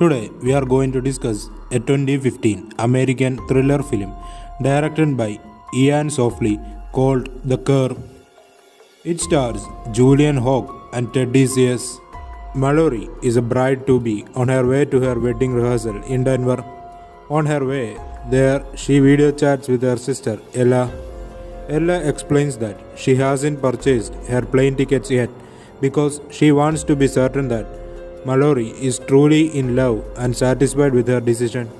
Today we are going to discuss a 2015 American thriller film directed by Ian Softly called The Curve. It stars Julian Hogg and Teddy Sears. Mallory is a bride-to-be on her way to her wedding rehearsal in Denver. On her way there, she video chats with her sister Ella. Ella explains that she hasn't purchased her plane tickets yet because she wants to be certain that Mallory is truly in love and satisfied with her decision.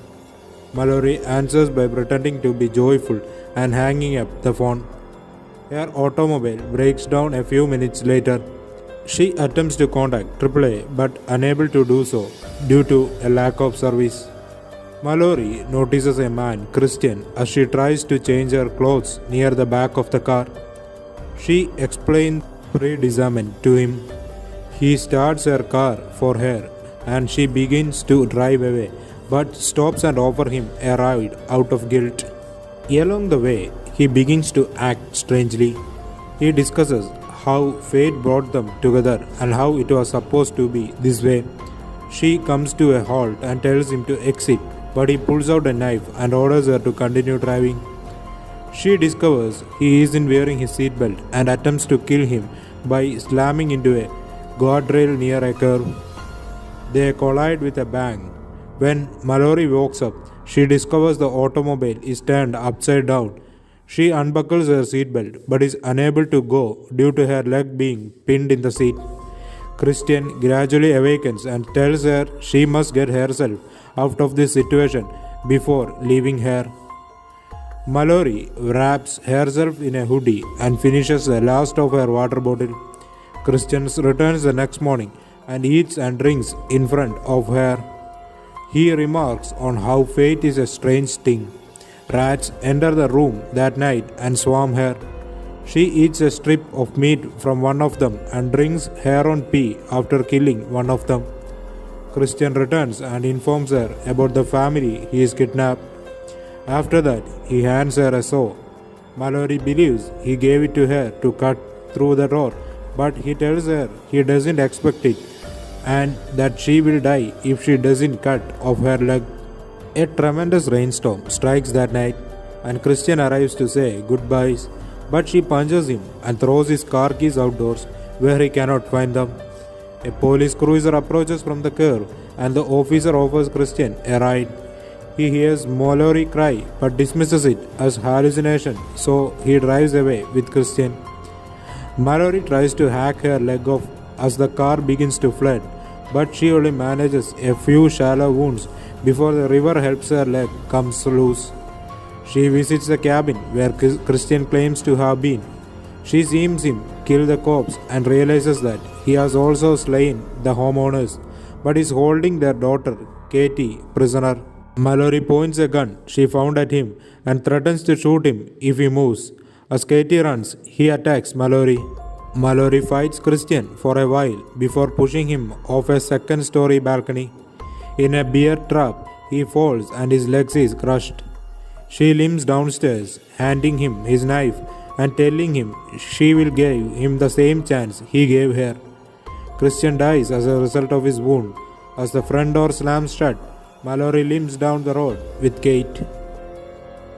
Mallory answers by pretending to be joyful and hanging up the phone. Her automobile breaks down a few minutes later. She attempts to contact AAA but unable to do so due to a lack of service. Mallory notices a man, Christian, as she tries to change her clothes near the back of the car. She explains predicament to him. He starts her car for her and she begins to drive away but stops and offers him a ride out of guilt. Along the way, he begins to act strangely. He discusses how fate brought them together and how it was supposed to be this way. She comes to a halt and tells him to exit, but he pulls out a knife and orders her to continue driving. She discovers he isn't wearing his seatbelt and attempts to kill him by slamming into a guardrail near a curve. They collide with a bang. When Mallory wakes up, she discovers the automobile is turned upside down. She unbuckles her seatbelt but is unable to go due to her leg being pinned in the seat. Christian gradually awakens and tells her she must get herself out of this situation before leaving her. Mallory wraps herself in a hoodie and finishes the last of her water bottle. Christian returns the next morning and eats and drinks in front of her. He remarks on how fate is a strange thing. Rats enter the room that night and swarm her. She eats a strip of meat from one of them and drinks hair on pee after killing one of them. Christian returns and informs her about the family he is kidnapped. After that, he hands her a saw. Mallory believes he gave it to her to cut through the door, but he tells her he doesn't expect it and that she will die if she doesn't cut off her leg. A tremendous rainstorm strikes that night and Christian arrives to say goodbyes, but she punches him and throws his car keys outdoors where he cannot find them. A police cruiser approaches from the curve and the officer offers Christian a ride. He hears Mallory cry but dismisses it as hallucination, so he drives away with Christian. Mallory tries to hack her leg off as the car begins to flood, but she only manages a few shallow wounds before the river helps her leg comes loose. She visits the cabin where Christian claims to have been. She sees him kill the corpse and realizes that he has also slain the homeowners, but is holding their daughter, Katie, prisoner. Mallory points a gun she found at him and threatens to shoot him if he moves. As Katie runs, he attacks Mallory. Mallory fights Christian for a while before pushing him off a second-story balcony. In a bear trap, he falls and his leg is crushed. She limps downstairs, handing him his knife and telling him she will give him the same chance he gave her. Christian dies as a result of his wound. As the front door slams shut, Mallory limps down the road with Kate.